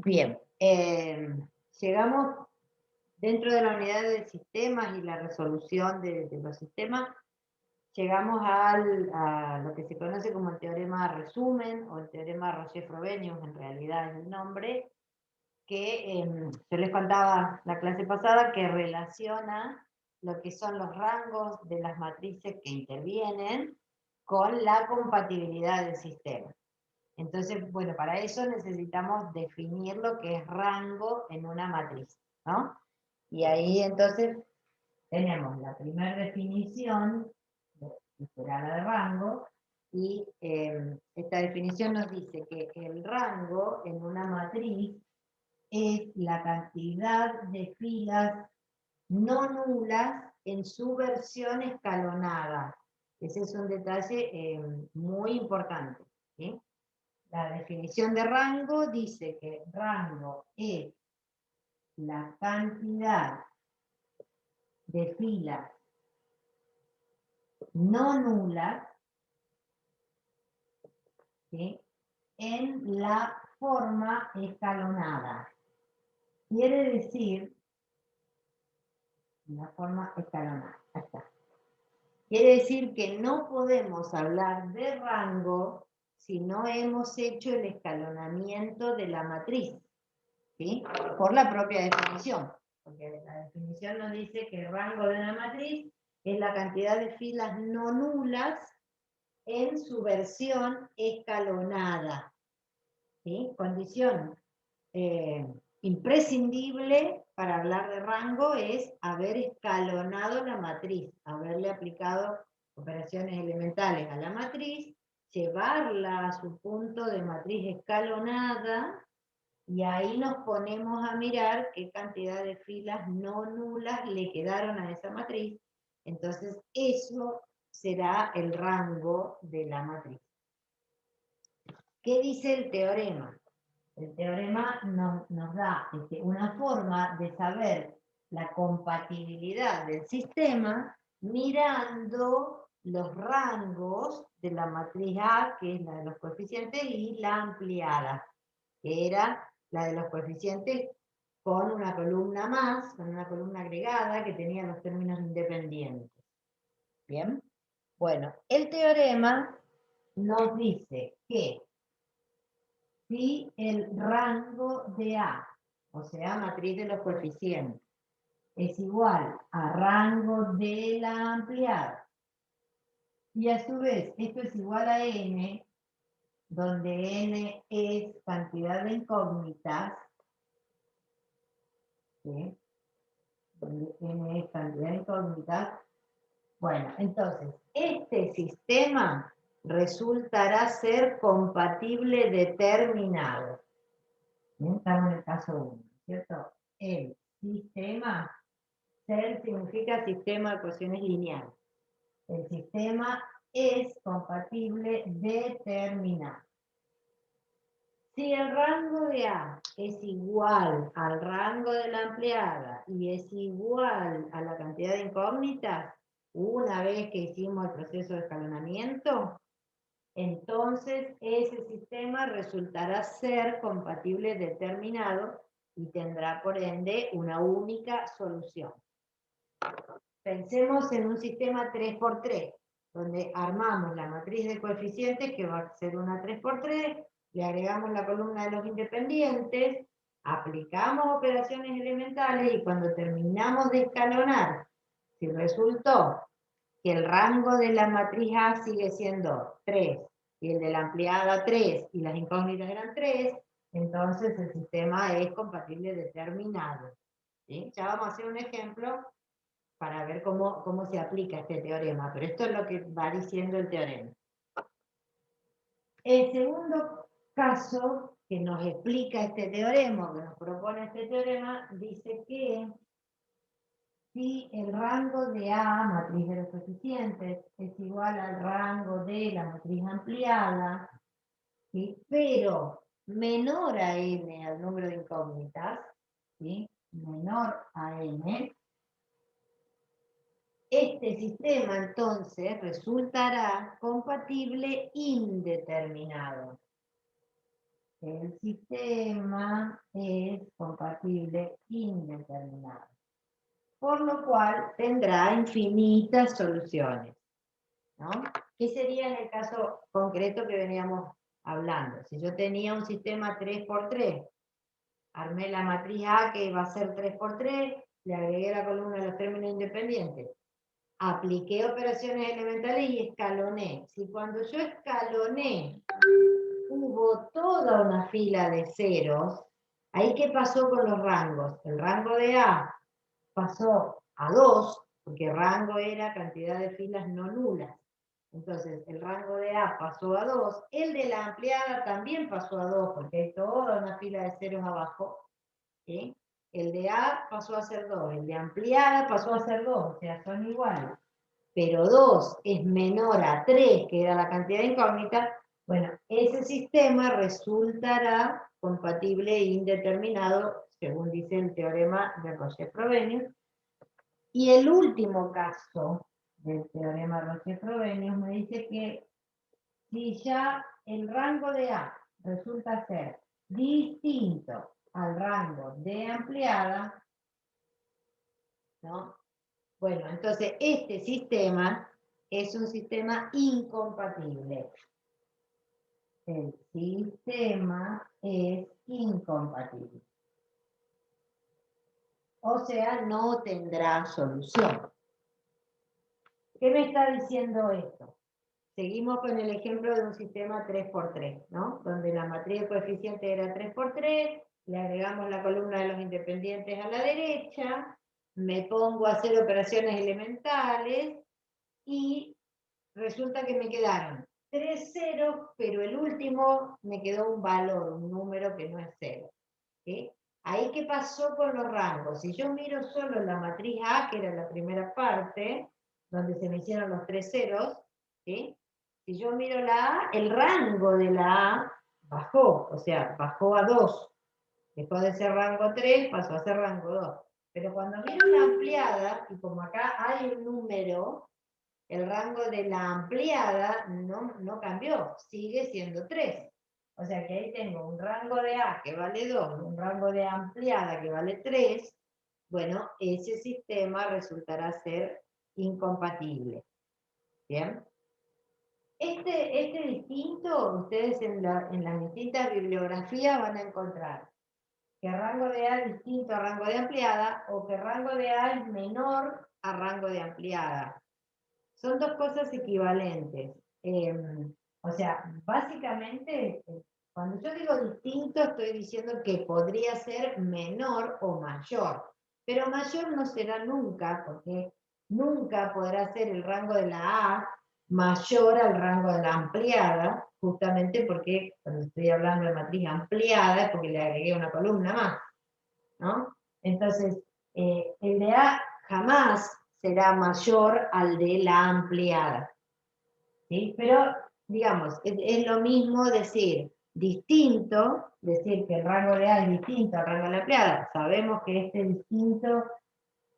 Bien, llegamos dentro de la unidad de sistemas y la resolución de los sistemas, llegamos a lo que se conoce como el teorema resumen o el teorema Roger-Frobenius, en realidad es el nombre, que yo les contaba la clase pasada que relaciona lo que son los rangos de las matrices que intervienen con la compatibilidad del sistema. Entonces, bueno, para eso necesitamos definir lo que es rango en una matriz, ¿no? Y ahí entonces tenemos la primera definición, que será la de rango, y esta definición nos dice que el rango en una matriz es la cantidad de filas no nulas en su versión escalonada. Ese es un detalle muy importante, ¿sí? La definición de rango dice que rango es la cantidad de filas no nulas, ¿sí?, en la forma escalonada. Quiere decir, la forma escalonada, ahí está. Quiere decir que no podemos hablar de rango si no hemos hecho el escalonamiento de la matriz, ¿sí? Por la propia definición, porque la definición nos dice que el rango de una matriz es la cantidad de filas no nulas en su versión escalonada, ¿sí? Condición imprescindible para hablar de rango es haber escalonado la matriz, haberle aplicado operaciones elementales a la matriz, llevarla a su punto de matriz escalonada, y ahí nos ponemos a mirar qué cantidad de filas no nulas le quedaron a esa matriz. Entonces eso será el rango de la matriz. ¿Qué dice el teorema? El teorema nos da una forma de saber la compatibilidad del sistema mirando los rangos de la matriz A, que es la de los coeficientes, y la ampliada, que era la de los coeficientes con una columna más, con una columna agregada que tenía los términos independientes. Bien, bueno, el teorema nos dice que si el rango de A, o sea, matriz de los coeficientes, es igual a rango de la ampliada, y a su vez esto es igual a n, donde n es cantidad de incógnitas, ¿sí?, donde n es cantidad de incógnitas, bueno, entonces, este sistema resultará ser compatible determinado. Bien, estamos en el caso 1, ¿cierto? El sistema, ser significa sistema de ecuaciones lineales. El sistema es compatible determinado. Si el rango de A es igual al rango de la ampliada y es igual a la cantidad de incógnitas, una vez que hicimos el proceso de escalonamiento, entonces ese sistema resultará ser compatible determinado y tendrá por ende una única solución. Pensemos en un sistema 3×3, donde armamos la matriz de coeficientes, que va a ser una 3×3, le agregamos la columna de los independientes, aplicamos operaciones elementales, y cuando terminamos de escalonar, si resultó que el rango de la matriz A sigue siendo 3, y el de la ampliada 3, y las incógnitas eran 3, entonces el sistema es compatible determinado, ¿sí? Ya vamos a hacer un ejemplo para ver cómo se aplica este teorema, pero esto es lo que va diciendo el teorema. El segundo caso que nos explica este teorema, que nos propone este teorema, dice que si el rango de A, matriz de los coeficientes, es igual al rango de la matriz ampliada, ¿sí?, pero menor a n, al número de incógnitas, ¿sí?, menor a n, este sistema entonces resultará compatible indeterminado. el sistema es compatible indeterminado, por lo cual tendrá infinitas soluciones, ¿no? ¿Qué sería en el caso concreto que veníamos hablando? Si yo tenía un sistema 3×3, armé la matriz A que iba a ser 3×3, le agregué la columna de los términos independientes, apliqué operaciones elementales y escaloné. Si cuando yo escaloné hubo toda una fila de ceros, ¿ahí qué pasó con los rangos? El rango de A pasó a 2, porque rango era cantidad de filas no nulas. Entonces, el rango de A pasó a 2, el de la ampliada también pasó a 2, porque hay toda una fila de ceros abajo, ¿sí? El de A pasó a ser 2, el de ampliada pasó a ser 2, o sea, son iguales. Pero 2 es menor a 3, que era la cantidad de incógnita, bueno, ese sistema resultará compatible e indeterminado, según dice el teorema de Roche-Frobenius. Y el último caso del teorema Roche-Frobenius me dice que si ya el rango de A resulta ser distinto al rango de ampliada, ¿no? Bueno, entonces este sistema es un sistema incompatible. El sistema es incompatible. O sea, no tendrá solución. ¿Qué me está diciendo esto? Seguimos con el ejemplo de un sistema 3×3, ¿no? Donde la matriz de coeficientes era 3×3, le agregamos la columna de los independientes a la derecha, me pongo a hacer operaciones elementales y resulta que me quedaron 3 ceros, pero el último me quedó un valor, un número que no es 0. ¿Sí? Ahí, ¿qué pasó con los rangos? Si yo miro solo la matriz A, que era la primera parte, donde se me hicieron los 3 ceros, ¿sí? Si yo miro la A, el rango de la A bajó, o sea, bajó a 2. Dejó de ser rango 3, pasó a ser rango 2. Pero cuando miro la ampliada, y como acá hay un número, el rango de la ampliada no cambió, sigue siendo 3. O sea que ahí tengo un rango de A que vale 2, un rango de ampliada que vale 3. Bueno, ese sistema resultará ser incompatible. ¿Bien? Este distinto, ustedes en las distintas bibliografías van a encontrar que rango de A es distinto a rango de ampliada o que rango de A es menor a rango de ampliada. Son dos cosas equivalentes. O sea, básicamente, cuando yo digo distinto, estoy diciendo que podría ser menor o mayor. Pero mayor no será nunca, porque nunca podrá ser el rango de la A mayor al rango de la ampliada, justamente porque cuando estoy hablando de matriz ampliada es porque le agregué una columna más, ¿no? Entonces, el de A jamás será mayor al de la ampliada, ¿sí? Pero, digamos, es lo mismo decir distinto, decir que el rango de A es distinto al rango de la ampliada. Sabemos que este distinto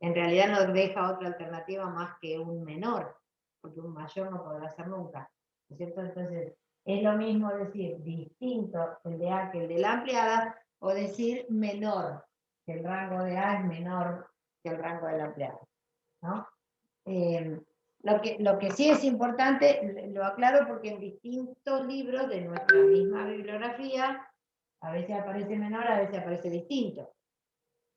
en realidad no deja otra alternativa más que un menor, porque un mayor no podrá ser nunca, ¿no es cierto? Entonces, es lo mismo decir distinto el de A que el de la ampliada, o decir menor, que el rango de A es menor que el rango de la ampliada, ¿no? Lo que sí es importante, lo aclaro porque en distintos libros de nuestra misma bibliografía, a veces aparece menor, a veces aparece distinto.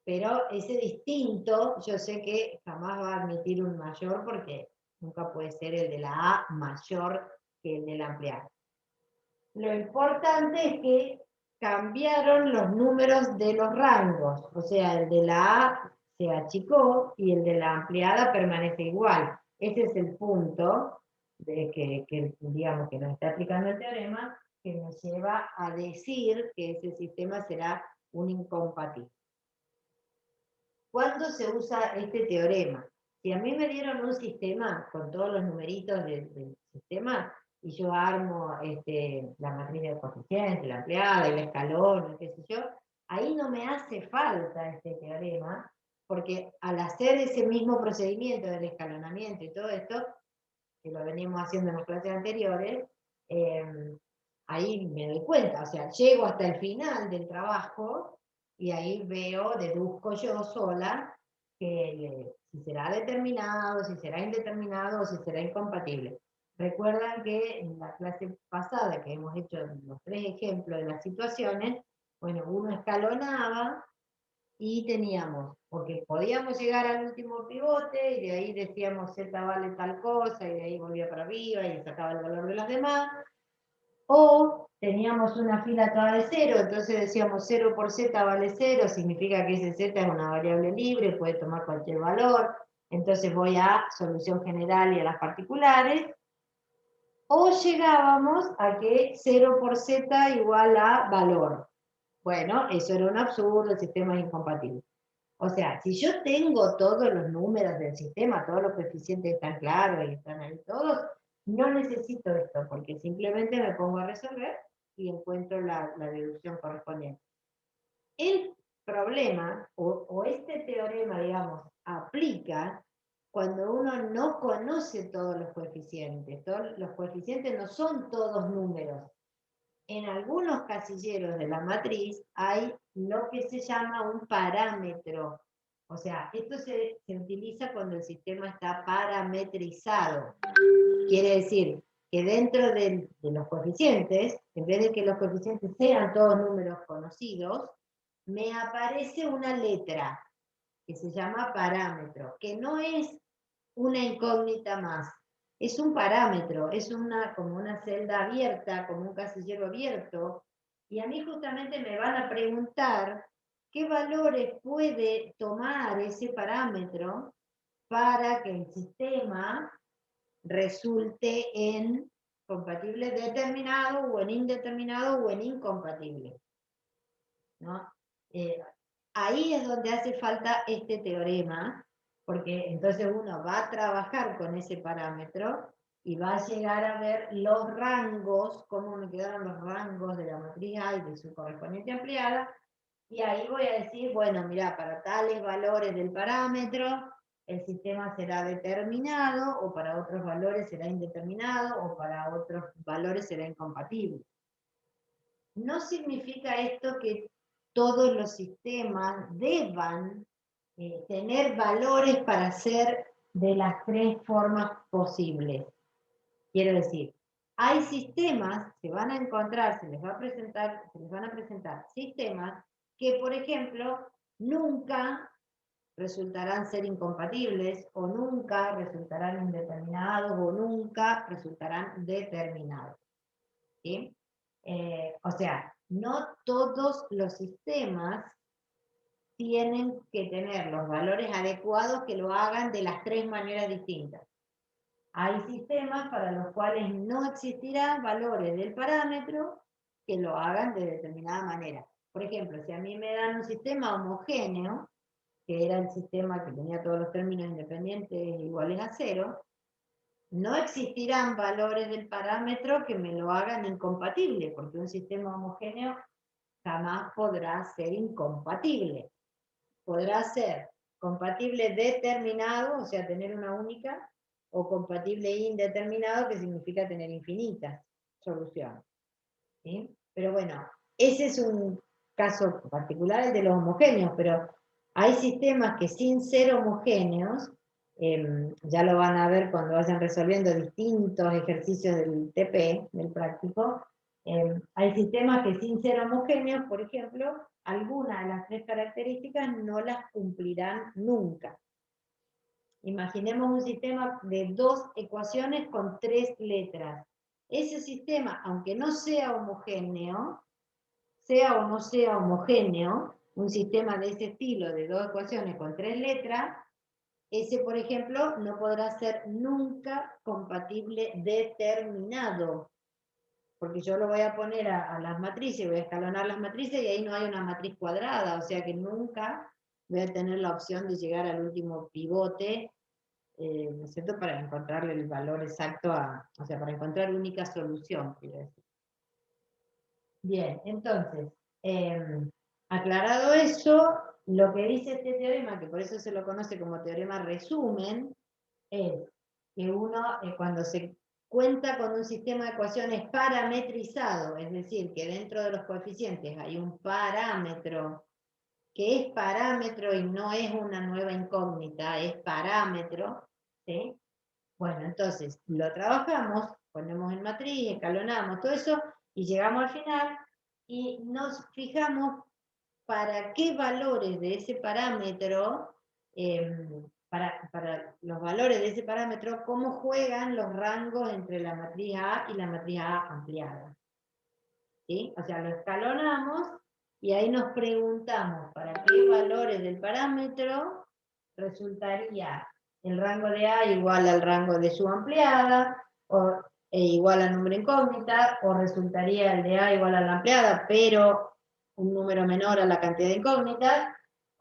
Pero ese distinto, yo sé que jamás va a admitir un mayor porque nunca puede ser el de la A mayor que el de la ampliada. Lo importante es que cambiaron los números de los rangos, o sea, el de la A se achicó y el de la ampliada permanece igual. Ese es el punto de digamos, que nos está aplicando el teorema, que nos lleva a decir que ese sistema será un incompatible. ¿Cuándo se usa este teorema? Si a mí me dieron un sistema con todos los numeritos del sistema y yo armo la matriz de coeficientes, la ampliada, el escalón, qué sé yo, ahí no me hace falta este teorema, porque al hacer ese mismo procedimiento del escalonamiento y todo esto, que lo venimos haciendo en las clases anteriores, ahí me doy cuenta, o sea, llego hasta el final del trabajo y ahí veo, deduzco yo sola que si será determinado, si será indeterminado o si será incompatible. Recuerdan que en la clase pasada que hemos hecho los 3 ejemplos de las situaciones, bueno, uno escalonaba y teníamos, porque podíamos llegar al último pivote y de ahí decíamos Z vale tal cosa y de ahí volvía para arriba y sacaba el valor de las demás, o teníamos una fila toda de cero, entonces decíamos 0 por Z vale 0, significa que ese Z es una variable libre, puede tomar cualquier valor, entonces voy a solución general y a las particulares, o llegábamos a que 0 por Z igual a valor. Bueno, eso era un absurdo, el sistema es incompatible. O sea, si yo tengo todos los números del sistema, todos los coeficientes están claros y están ahí todos, no necesito esto, porque simplemente me pongo a resolver y encuentro la deducción correspondiente. El problema, o este teorema, digamos, aplica cuando uno no conoce todos los coeficientes. Todos los coeficientes no son todos números. En algunos casilleros de la matriz hay lo que se llama un parámetro. O sea, esto se utiliza cuando el sistema está parametrizado. Quiere decir que dentro de los coeficientes, en vez de que los coeficientes sean todos números conocidos, me aparece una letra que se llama parámetro, que no es una incógnita más. Es un parámetro, es como una celda abierta, como un casillero abierto, y a mí justamente me van a preguntar qué valores puede tomar ese parámetro para que el sistema resulte en compatible determinado o en indeterminado o en incompatible, ¿no? Ahí es donde hace falta este teorema, porque entonces uno va a trabajar con ese parámetro y va a llegar a ver los rangos, cómo me quedaron los rangos de la matriz A y de su correspondiente ampliada, y ahí voy a decir, bueno, mira, para tales valores del parámetro, el sistema será determinado, o para otros valores será indeterminado, o para otros valores será incompatible. No significa esto que todos los sistemas deban tener valores para ser de las 3 formas posibles. Quiero decir, hay sistemas, se van a encontrar, se les van a presentar sistemas que, por ejemplo, nunca resultarán ser incompatibles, o nunca resultarán indeterminados, o nunca resultarán determinados. ¿Sí? O sea, no todos los sistemas tienen que tener los valores adecuados que lo hagan de las 3 maneras distintas. Hay sistemas para los cuales no existirán valores del parámetro que lo hagan de determinada manera. Por ejemplo, si a mí me dan un sistema homogéneo, que era el sistema que tenía todos los términos independientes iguales a 0, no existirán valores del parámetro que me lo hagan incompatible, porque un sistema homogéneo jamás podrá ser incompatible. Podrá ser compatible determinado, o sea, tener una única, o compatible indeterminado, que significa tener infinitas soluciones. ¿Sí? Pero bueno, ese es un caso particular, el de los homogéneos, pero hay sistemas que sin ser homogéneos, ya lo van a ver cuando vayan resolviendo distintos ejercicios del TP, del práctico, hay sistemas que sin ser homogéneos, por ejemplo, algunas de las 3 características no las cumplirán nunca. Imaginemos un sistema de 2 ecuaciones con 3 letras. Ese sistema, aunque no sea homogéneo, sea o no sea homogéneo, un sistema de ese estilo de 2 ecuaciones con 3 letras, ese, por ejemplo, no podrá ser nunca compatible determinado, porque yo lo voy a poner a las matrices, voy a escalonar las matrices y ahí no hay una matriz cuadrada, o sea que nunca voy a tener la opción de llegar al último pivote, ¿no es cierto?, para encontrarle el valor exacto, o sea, para encontrar única solución, quiero decir. Bien, entonces, aclarado eso, lo que dice este teorema, que por eso se lo conoce como teorema resumen, es que uno, cuenta con un sistema de ecuaciones parametrizado, es decir, que dentro de los coeficientes hay un parámetro, que es parámetro y no es una nueva incógnita, es parámetro, ¿sí? Bueno, entonces lo trabajamos, ponemos en matriz, escalonamos todo eso, y llegamos al final, y nos fijamos para qué valores de ese parámetro, para los valores de ese parámetro, cómo juegan los rangos entre la matriz A y la matriz A ampliada. ¿Sí? O sea, lo escalonamos y ahí nos preguntamos para qué valores del parámetro resultaría el rango de A igual al rango de su ampliada, e igual al número incógnita, o resultaría el de A igual a la ampliada, pero un número menor a la cantidad de incógnitas,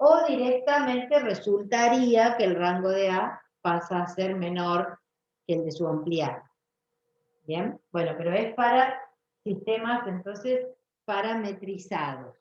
o directamente resultaría que el rango de A pasa a ser menor que el de su ampliada. ¿Bien? Bueno, pero es para sistemas entonces parametrizados.